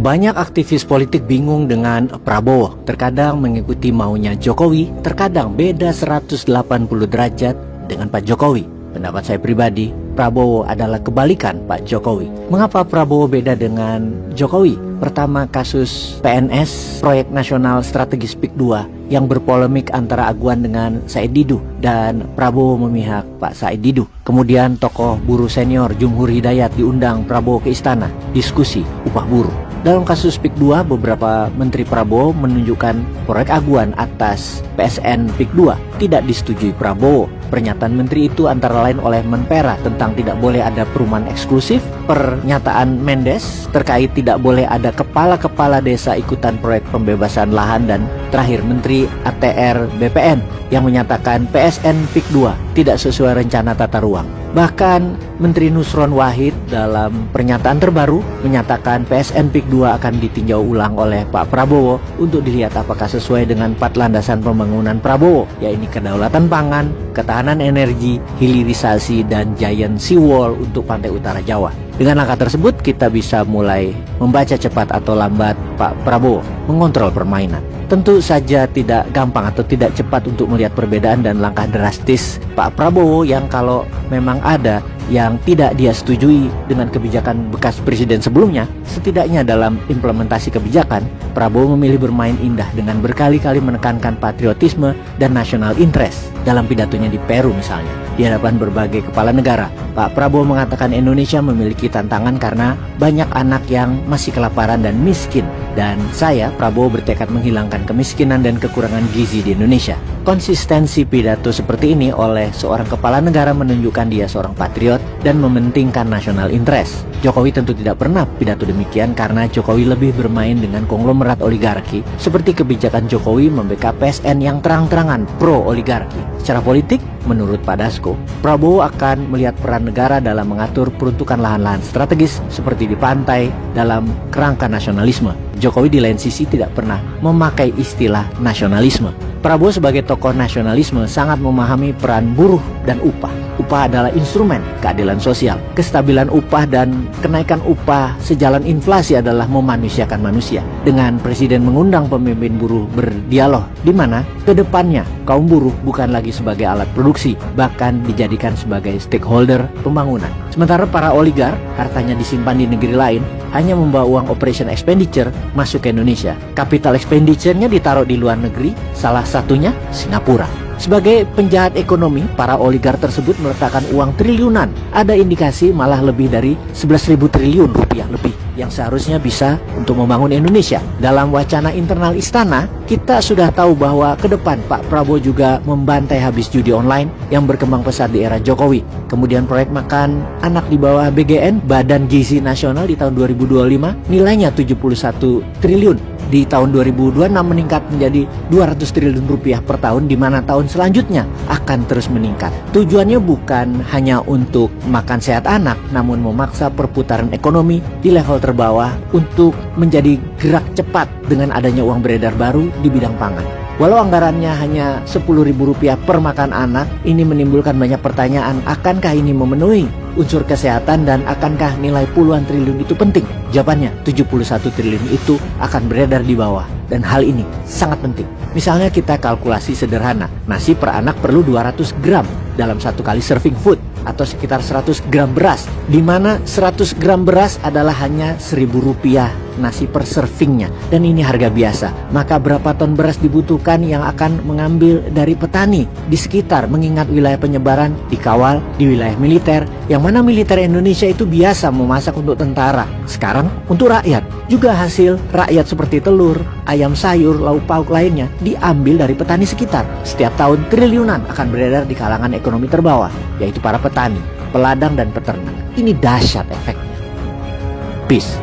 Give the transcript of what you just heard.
Banyak aktivis politik bingung dengan Prabowo. Terkadang mengikuti maunya Jokowi, terkadang beda 180 derajat dengan Pak Jokowi. Pendapat saya pribadi, Prabowo adalah kebalikan Pak Jokowi. Mengapa Prabowo beda dengan Jokowi? Pertama, kasus PNS, Proyek Nasional Strategis PIK 2, yang berpolemik antara Aguan dengan Said Didu, dan Prabowo memihak Pak Said Didu. Kemudian tokoh buruh senior Jumhur Hidayat diundang Prabowo ke istana, diskusi upah buruh. Dalam kasus PIK 2, beberapa menteri Prabowo menunjukkan proyek Aguan atas PSN PIK 2 tidak disetujui Prabowo. Pernyataan menteri itu antara lain oleh Menpera tentang tidak boleh ada perumahan eksklusif, pernyataan Mendes terkait tidak boleh ada kepala-kepala desa ikutan proyek pembebasan lahan, dan terakhir Menteri ATR BPN yang menyatakan PSN PIK 2 tidak sesuai rencana tata ruang. Bahkan Menteri Nusron Wahid dalam pernyataan terbaru menyatakan PSN PIK 2 akan ditinjau ulang oleh Pak Prabowo untuk dilihat apakah sesuai dengan 4 landasan pembangunan Prabowo, yaitu kedaulatan pangan, ketahanan energi, hilirisasi, dan giant seawall untuk pantai utara Jawa. Dengan langkah tersebut kita bisa mulai membaca cepat atau lambat Pak Prabowo mengontrol permainan. Tentu saja tidak gampang atau tidak cepat untuk melihat perbedaan dan langkah drastis Pak Prabowo yang kalau memang ada yang tidak dia setujui dengan kebijakan bekas presiden sebelumnya, setidaknya dalam implementasi kebijakan, Prabowo memilih bermain indah dengan berkali-kali menekankan patriotisme dan national interest. Dalam pidatonya di Peru misalnya, di hadapan berbagai kepala negara, Pak Prabowo mengatakan Indonesia memiliki tantangan karena banyak anak yang masih kelaparan dan miskin. Dan saya, Prabowo, bertekad menghilangkan kemiskinan dan kekurangan gizi di Indonesia. Konsistensi pidato seperti ini oleh seorang kepala negara menunjukkan dia seorang patriot dan mementingkan national interest. Jokowi tentu tidak pernah pidato demikian karena Jokowi lebih bermain dengan konglomerat oligarki, seperti kebijakan Jokowi membackup PSN yang terang-terangan pro-oligarki. Secara politik, menurut Pak Dasko, Prabowo akan melihat peran negara dalam mengatur peruntukan lahan-lahan strategis seperti di pantai dalam kerangka nasionalisme. Jokowi di lain sisi tidak pernah memakai istilah nasionalisme. Prabowo sebagai tokoh nasionalisme sangat memahami peran buruh dan upah. Upah adalah instrumen keadilan sosial. Kestabilan upah dan kenaikan upah sejalan inflasi adalah memanusiakan manusia. Dengan presiden mengundang pemimpin buruh berdialog, di mana kedepannya kaum buruh bukan lagi sebagai alat produksi, bahkan dijadikan sebagai stakeholder pembangunan. Sementara para oligar hartanya disimpan di negeri lain, hanya membawa uang operation expenditure masuk ke Indonesia. Capital expenditure-nya ditaruh di luar negeri, salah satunya Singapura. Sebagai penjahat ekonomi, para oligar tersebut meletakkan uang triliunan. Ada indikasi malah lebih dari 11.000 triliun rupiah lebih yang seharusnya bisa untuk membangun Indonesia. Dalam wacana internal istana, kita sudah tahu bahwa ke depan Pak Prabowo juga membantai habis judi online yang berkembang pesat di era Jokowi. Kemudian proyek makan anak di bawah BGN, Badan Gizi Nasional, di tahun 2025 nilainya 71 triliun. Di tahun 2026 meningkat menjadi 200 triliun rupiah per tahun, di mana tahun selanjutnya akan terus meningkat. Tujuannya bukan hanya untuk makan sehat anak, namun memaksa perputaran ekonomi di level terbawah untuk menjadi gerak cepat dengan adanya uang beredar baru di bidang pangan. Walau anggarannya hanya Rp10.000 per makan anak, ini menimbulkan banyak pertanyaan, akankah ini memenuhi unsur kesehatan dan akankah nilai puluhan triliun itu penting? Jawabannya, 71 triliun itu akan beredar di bawah, dan hal ini sangat penting. Misalnya kita kalkulasi sederhana, nasi per anak perlu 200 gram dalam satu kali serving food, atau sekitar 100 gram beras, di mana 100 gram beras adalah hanya Rp1.000 nasi per servingnya, dan ini harga biasa. Maka berapa ton beras dibutuhkan yang akan mengambil dari petani di sekitar, mengingat wilayah penyebaran dikawal di wilayah militer, yang mana militer Indonesia itu biasa memasak untuk tentara, sekarang untuk rakyat. Juga hasil rakyat seperti telur, ayam sayur, lauk pauk lainnya diambil dari petani sekitar. Setiap tahun triliunan akan beredar di kalangan ekonomi terbawah, yaitu para petani, peladang, dan peternak. Ini dahsyat efeknya. Peace.